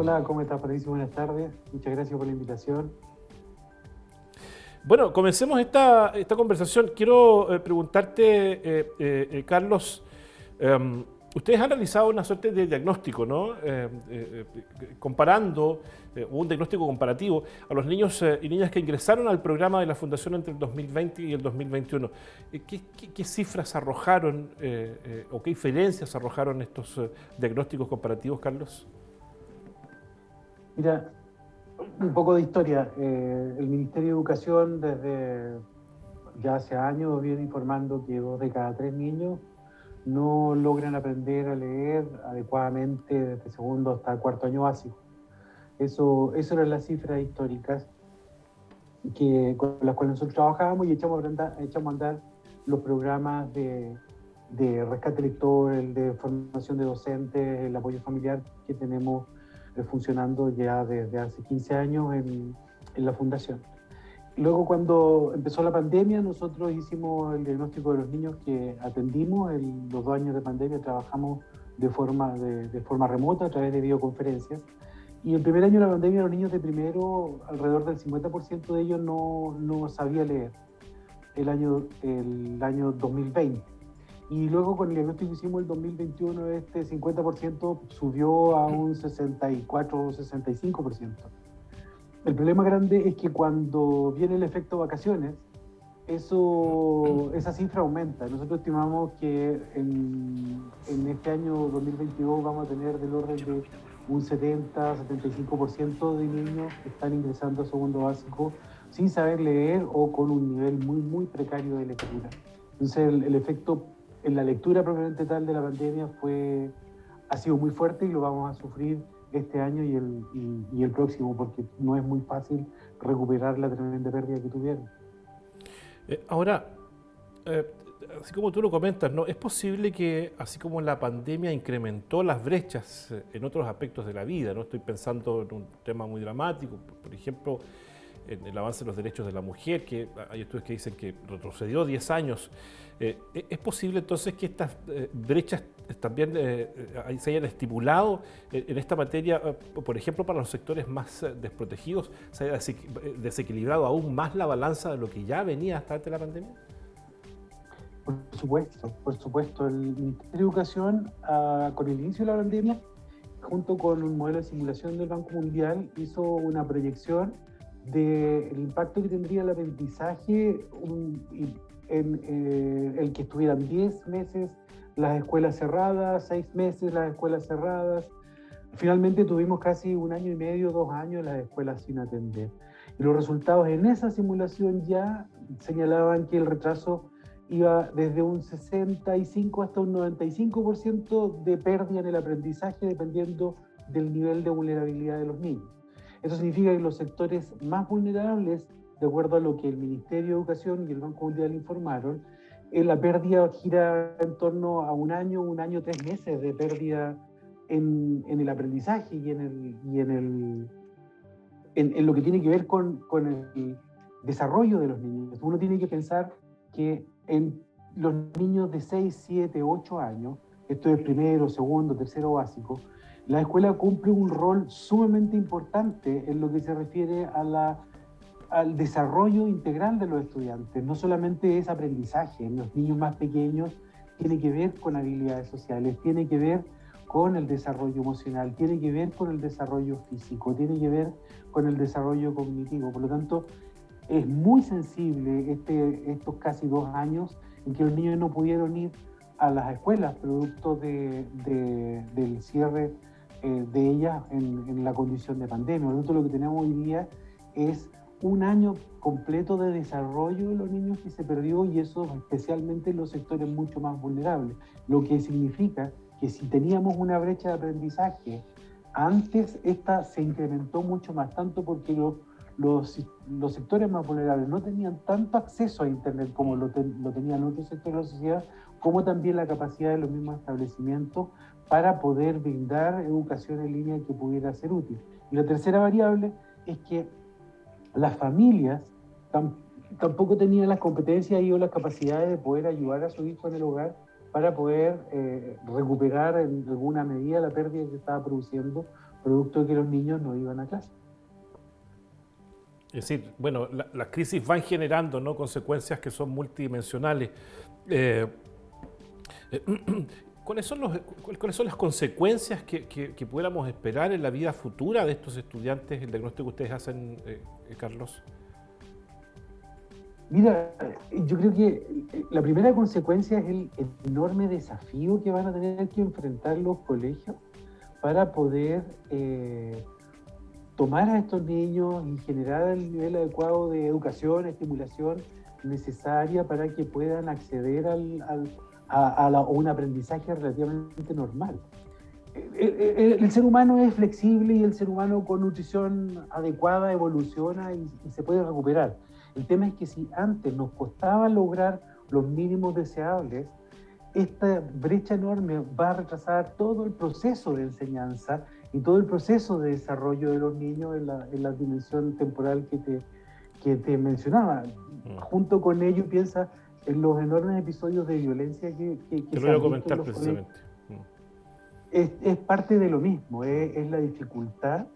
Hola, ¿cómo estás, Patricio? Buenas tardes. Muchas gracias por la invitación. Bueno, comencemos esta conversación. Quiero preguntarte, Carlos, ustedes han realizado una suerte de diagnóstico, ¿no? Comparando, un diagnóstico comparativo a los niños y niñas que ingresaron al programa de la Fundación entre el 2020 y el 2021. ¿Qué cifras arrojaron o qué diferencias arrojaron estos diagnósticos comparativos, Carlos? Mira, un poco de historia. El Ministerio de Educación desde ya hace años viene informando que 2 de cada 3 niños no logran aprender a leer adecuadamente desde segundo hasta cuarto año básico. Eso eran las cifras históricas con las cuales nosotros trabajábamos y echamos a andar los programas de rescate lector, el de formación de docentes, el apoyo familiar que tenemos funcionando ya desde hace 15 años en la fundación. Luego, cuando empezó la pandemia, nosotros hicimos el diagnóstico de los niños que atendimos. Los 2 años de pandemia trabajamos de forma remota a través de videoconferencias. Y el primer año de la pandemia, los niños de primero, alrededor del 50% de ellos no sabía leer el año 2020. Y luego con el diagnóstico que hicimos el 2021, este 50% subió a un 64 o 65%. El problema grande es que cuando viene el efecto vacaciones, esa cifra aumenta. Nosotros estimamos que en este año 2022 vamos a tener del orden de un 70-75% de niños que están ingresando a segundo básico sin saber leer o con un nivel muy, muy precario de lectura. Entonces el efecto en la lectura propiamente tal de la pandemia ha sido muy fuerte y lo vamos a sufrir este año y el próximo, porque no es muy fácil recuperar la tremenda pérdida que tuvieron. Ahora, así como tú lo comentas, ¿no? Es posible que, así como la pandemia incrementó las brechas en otros aspectos de la vida, ¿no? Estoy pensando en un tema muy dramático, por ejemplo, en el avance de los derechos de la mujer, que hay estudios que dicen que retrocedió 10 años. ¿Es posible entonces que estas brechas también se hayan estimulado en esta materia, por ejemplo, para los sectores más desprotegidos? ¿Se haya desequilibrado aún más la balanza de lo que ya venía hasta antes de la pandemia? Por supuesto. El Ministerio de Educación, con el inicio de la pandemia, junto con un modelo de simulación del Banco Mundial, hizo una proyección del impacto que tendría el aprendizaje en el que estuvieran 10 meses las escuelas cerradas, 6 meses las escuelas cerradas. Finalmente tuvimos casi 1 año y medio, 2 años las escuelas sin atender. Y los resultados en esa simulación ya señalaban que el retraso iba desde un 65 hasta un 95% de pérdida en el aprendizaje, dependiendo del nivel de vulnerabilidad de los niños. Eso significa que los sectores más vulnerables, de acuerdo a lo que el Ministerio de Educación y el Banco Mundial informaron, la pérdida gira en torno a 1 año, 3 meses de pérdida en el aprendizaje y en lo que tiene que ver con el desarrollo de los niños. Uno tiene que pensar que en los niños de 6, 7, 8 años, esto es primero, segundo, tercero básico, la escuela cumple un rol sumamente importante en lo que se refiere al desarrollo integral de los estudiantes. No solamente es aprendizaje, en los niños más pequeños tiene que ver con habilidades sociales, tiene que ver con el desarrollo emocional, tiene que ver con el desarrollo físico, tiene que ver con el desarrollo cognitivo. Por lo tanto, es muy sensible estos casi 2 años en que los niños no pudieron ir a las escuelas, producto del cierre de ellas en la condición de pandemia. Nosotros lo que tenemos hoy día es un año completo de desarrollo de los niños que se perdió, y eso especialmente en los sectores mucho más vulnerables, lo que significa que si teníamos una brecha de aprendizaje antes, esta se incrementó mucho más, tanto porque los sectores más vulnerables no tenían tanto acceso a Internet como lo tenían otros sectores de la sociedad, como también la capacidad de los mismos establecimientos para poder brindar educación en línea que pudiera ser útil. Y la tercera variable es que las familias tampoco tenían las competencias y o las capacidades de poder ayudar a su hijo en el hogar para poder recuperar en alguna medida la pérdida que estaba produciendo, producto de que los niños no iban a clase. Es decir, bueno, las crisis van generando, ¿no?, consecuencias que son multidimensionales. Eh, ¿Cuáles son las consecuencias que pudiéramos esperar en la vida futura de estos estudiantes, el diagnóstico que ustedes hacen, Carlos? Mira, yo creo que la primera consecuencia es el enorme desafío que van a tener que enfrentar los colegios para poder tomar a estos niños y generar el nivel adecuado de educación, estimulación necesaria para que puedan acceder a un aprendizaje relativamente normal. El ser humano es flexible y el ser humano con nutrición adecuada evoluciona y se puede recuperar. El tema es que si antes nos costaba lograr los mínimos deseables, esta brecha enorme va a retrasar todo el proceso de enseñanza y todo el proceso de desarrollo de los niños en la dimensión temporal que te mencionaba. Junto con ello, piensa en los enormes episodios de violencia que te lo voy a comentar precisamente. Es parte de lo mismo, es la dificultad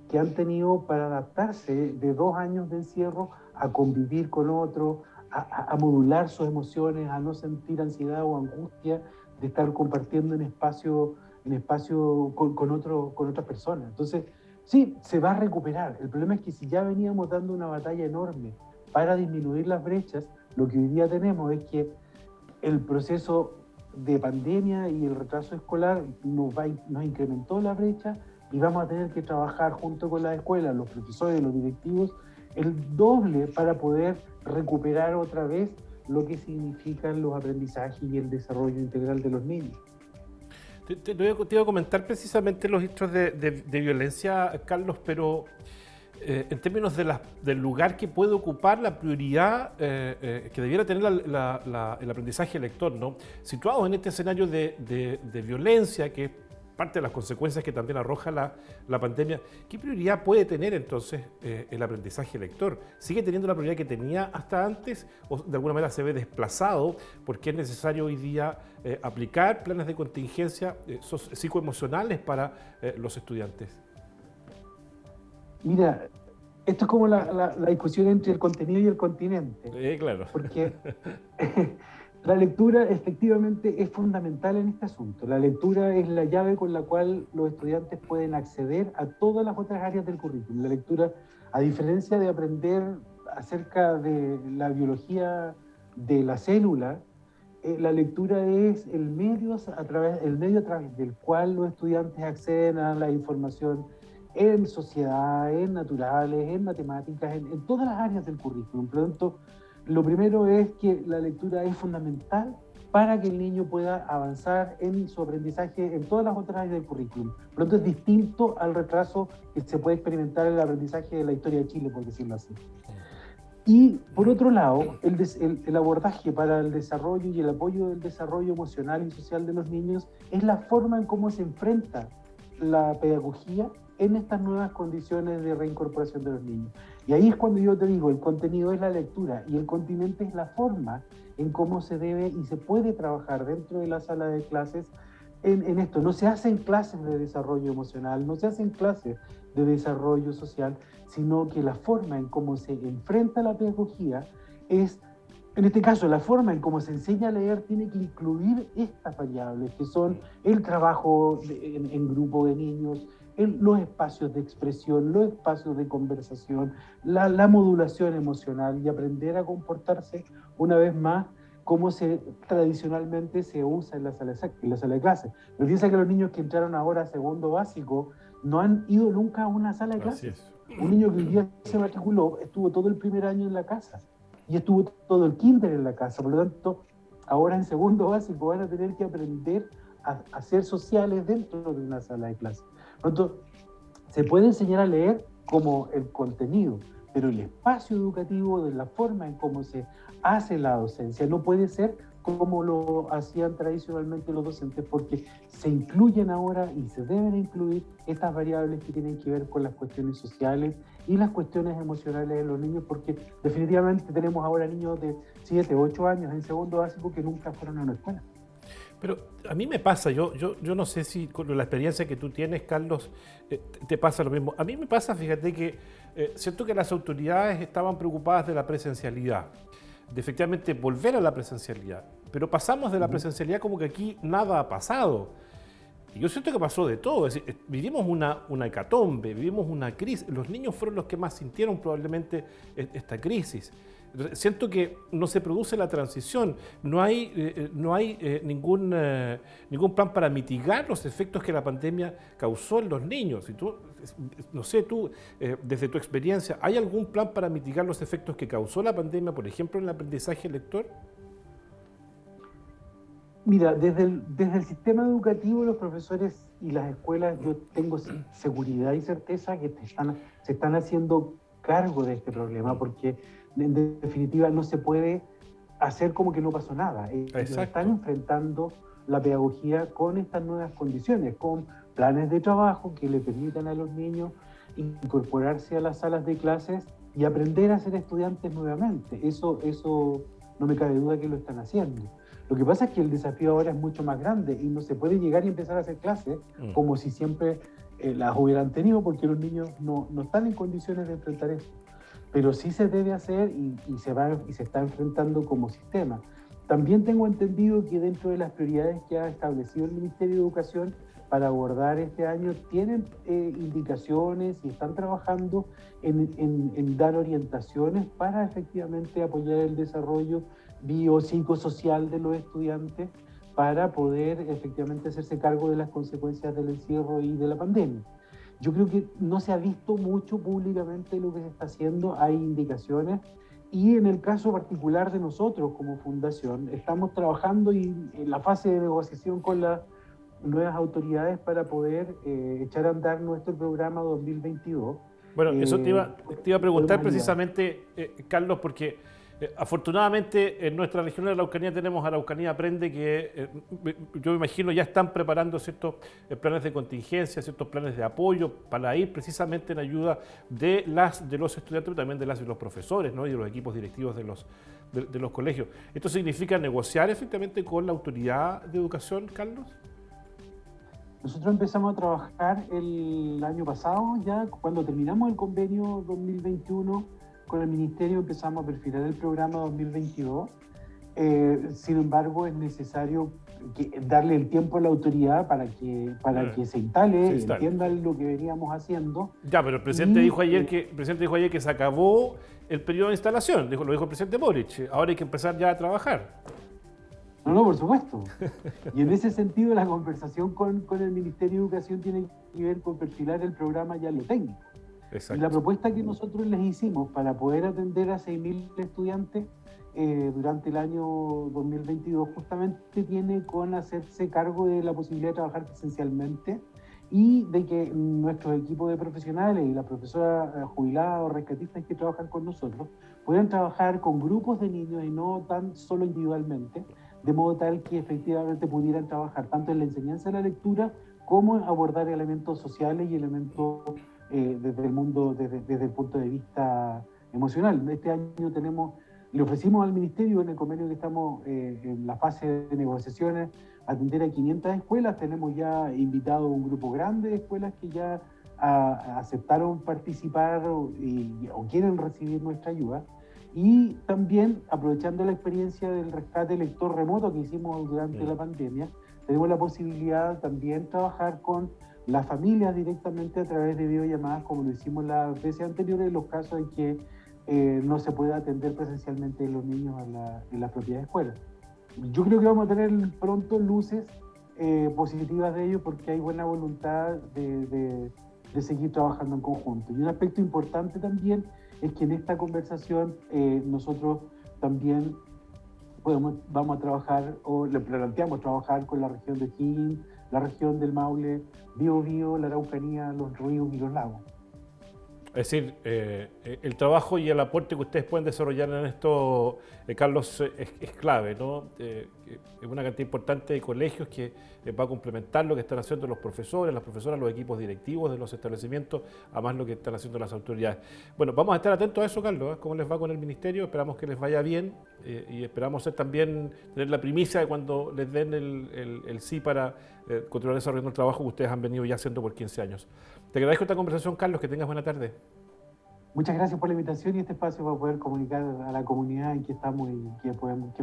que han tenido para adaptarse de 2 años de encierro a convivir con otros, a modular sus emociones, a no sentir ansiedad o angustia de estar compartiendo en espacio con otras personas. Entonces, sí, se va a recuperar. El problema es que si ya veníamos dando una batalla enorme para disminuir las brechas, lo que hoy día tenemos es que el proceso de pandemia y el retraso escolar nos incrementó la brecha y vamos a tener que trabajar junto con las escuelas, los profesores, los directivos, el doble para poder recuperar otra vez lo que significan los aprendizajes y el desarrollo integral de los niños. Te iba a comentar precisamente los hechos de violencia, Carlos, pero en términos del lugar que puede ocupar la prioridad que debiera tener el aprendizaje lector, ¿no? Situados en este escenario de violencia, que es parte de las consecuencias que también arroja la pandemia, ¿qué prioridad puede tener entonces el aprendizaje lector? ¿Sigue teniendo la prioridad que tenía hasta antes o de alguna manera se ve desplazado porque es necesario hoy día aplicar planes de contingencia psicoemocionales para los estudiantes? Mira, esto es como la discusión entre el contenido y el continente. Claro. Porque la lectura efectivamente es fundamental en este asunto. La lectura es la llave con la cual los estudiantes pueden acceder a todas las otras áreas del currículum. La lectura, a diferencia de aprender acerca de la biología de la célula, la lectura es el medio a través del cual los estudiantes acceden a la información en sociedad, en naturales, en matemáticas, en todas las áreas del currículum. Por lo tanto, lo primero es que la lectura es fundamental para que el niño pueda avanzar en su aprendizaje en todas las otras áreas del currículum. Por lo tanto, es distinto al retraso que se puede experimentar en el aprendizaje de la historia de Chile, por decirlo así. Y por otro lado, el abordaje para el desarrollo y el apoyo del desarrollo emocional y social de los niños es la forma en cómo se enfrenta la pedagogía en estas nuevas condiciones de reincorporación de los niños. Y ahí es cuando yo te digo, el contenido es la lectura y el continente es la forma en cómo se debe y se puede trabajar dentro de la sala de clases en esto. No se hacen clases de desarrollo emocional, no se hacen clases de desarrollo social, sino que la forma en cómo se enfrenta la pedagogía es, en este caso, la forma en cómo se enseña a leer tiene que incluir estas variables, que son el trabajo en grupo de niños, los espacios de expresión, los espacios de conversación, la modulación emocional y aprender a comportarse una vez más como tradicionalmente se usa en la sala de clase. Pero piensa que los niños que entraron ahora a segundo básico no han ido nunca a una sala de clase. Un niño que hoy día se matriculó estuvo todo el primer año en la casa y estuvo todo el kinder en la casa. Por lo tanto, ahora en segundo básico van a tener que aprender a ser sociales dentro de una sala de clase. Por lo tanto, se puede enseñar a leer como el contenido, pero el espacio educativo, de la forma en cómo se hace la docencia, no puede ser como lo hacían tradicionalmente los docentes, porque se incluyen ahora y se deben incluir estas variables que tienen que ver con las cuestiones sociales y las cuestiones emocionales de los niños, porque definitivamente tenemos ahora niños de 7, 8 años en segundo básico que nunca fueron a una escuela. Pero a mí me pasa, yo no sé si con la experiencia que tú tienes, Carlos, te pasa lo mismo. A mí me pasa, fíjate que siento que las autoridades estaban preocupadas de la presencialidad, de efectivamente volver a la presencialidad, pero pasamos de la presencialidad como que aquí nada ha pasado. Y yo siento que pasó de todo, es decir, vivimos una hecatombe, vivimos una crisis, los niños fueron los que más sintieron probablemente esta crisis. Entonces, siento que no se produce la transición, no hay ningún plan para mitigar los efectos que la pandemia causó en los niños. Y tú, no sé, tú, desde tu experiencia, ¿hay algún plan para mitigar los efectos que causó la pandemia, por ejemplo, en el aprendizaje lector? Mira, desde el sistema educativo, los profesores y las escuelas, yo tengo seguridad y certeza que se están haciendo cargo de este problema, porque en definitiva no se puede hacer como que no pasó nada. Ellos están Exacto. enfrentando la pedagogía con estas nuevas condiciones, con planes de trabajo que le permitan a los niños incorporarse a las salas de clases y aprender a ser estudiantes nuevamente. Eso no me cabe duda que lo están haciendo. Lo que pasa es que el desafío ahora es mucho más grande y no se puede llegar y empezar a hacer clases como si siempre las hubieran tenido, porque los niños no están en condiciones de enfrentar eso. Pero sí se debe hacer y se está enfrentando como sistema. También tengo entendido que dentro de las prioridades que ha establecido el Ministerio de Educación para abordar este año, tienen indicaciones y están trabajando en dar orientaciones para efectivamente apoyar el desarrollo biopsicosocial de los estudiantes para poder efectivamente hacerse cargo de las consecuencias del encierro y de la pandemia. Yo creo que no se ha visto mucho públicamente lo que se está haciendo, hay indicaciones, y en el caso particular de nosotros como fundación, estamos trabajando en la fase de negociación con las nuevas autoridades para poder echar a andar nuestro programa 2022. Bueno, eso te iba a preguntar Podemos ayudar. precisamente, Carlos, porque afortunadamente en nuestra región de la Araucanía tenemos Araucanía Aprende, que yo me imagino ya están preparando ciertos planes de contingencia, ciertos planes de apoyo para ir precisamente en ayuda de los estudiantes, pero también de las y los profesores, ¿no? Y de los equipos directivos de los colegios. ¿Esto significa negociar efectivamente con la autoridad de educación, Carlos? Nosotros empezamos a trabajar el año pasado, ya cuando terminamos el convenio 2021 con el Ministerio, empezamos a perfilar el programa 2022. Sin embargo, es necesario darle el tiempo a la autoridad para que se instale, entiendan lo que veníamos haciendo. Ya, pero el presidente dijo ayer que se acabó el periodo de instalación, lo dijo el presidente Boric. Ahora hay que empezar ya a trabajar. No, por supuesto. Y en ese sentido, la conversación con el Ministerio de Educación tiene que ver con perfilar el programa ya lo técnico. Exacto. Y la propuesta que nosotros les hicimos para poder atender a 6.000 estudiantes durante el año 2022 justamente tiene con hacerse cargo de la posibilidad de trabajar presencialmente y de que nuestros equipos de profesionales y las profesoras jubiladas o rescatistas que trabajan con nosotros puedan trabajar con grupos de niños y no tan solo individualmente, de modo tal que efectivamente pudieran trabajar tanto en la enseñanza de la lectura como en abordar elementos sociales y elementos desde el mundo, desde el punto de vista emocional. Este año le ofrecimos al Ministerio, en el convenio que estamos en la fase de negociaciones, atender a 500 escuelas. Tenemos ya invitado un grupo grande de escuelas que ya aceptaron participar o quieren recibir nuestra ayuda. Y también, aprovechando la experiencia del rescate lector remoto que hicimos durante la pandemia, tenemos la posibilidad también de trabajar con las familias directamente a través de videollamadas, como lo hicimos las veces anteriores, en los casos en que no se puede atender presencialmente los niños en las propias escuelas. Yo creo que vamos a tener pronto luces positivas de ello porque hay buena voluntad de seguir trabajando en conjunto. Y un aspecto importante también es que en esta conversación nosotros también vamos a trabajar, o le planteamos trabajar con la región de O'Higgins, la región del Maule, Biobío, la Araucanía, los ríos y los lagos. Es decir, el trabajo y el aporte que ustedes pueden desarrollar en esto, Carlos, es clave, ¿no? una cantidad importante de colegios que va a complementar lo que están haciendo los profesores, las profesoras, los equipos directivos de los establecimientos, además lo que están haciendo las autoridades. Bueno, vamos a estar atentos a eso, Carlos, cómo les va con el ministerio, esperamos que les vaya bien y esperamos también tener la primicia de cuando les den el sí para continuar desarrollando el trabajo que ustedes han venido ya haciendo por 15 años. Te agradezco esta conversación, Carlos, que tengas buena tarde. Muchas gracias por la invitación y este espacio para poder comunicar a la comunidad en que estamos y que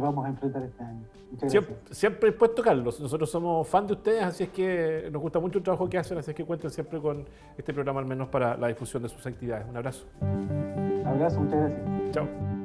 vamos a enfrentar este año. Muchas gracias. Siempre dispuesto, Carlos. Nosotros somos fan de ustedes, así es que nos gusta mucho el trabajo que hacen, así es que cuenten siempre con este programa, al menos para la difusión de sus actividades. Un abrazo. Abrazo, muchas gracias. Chao.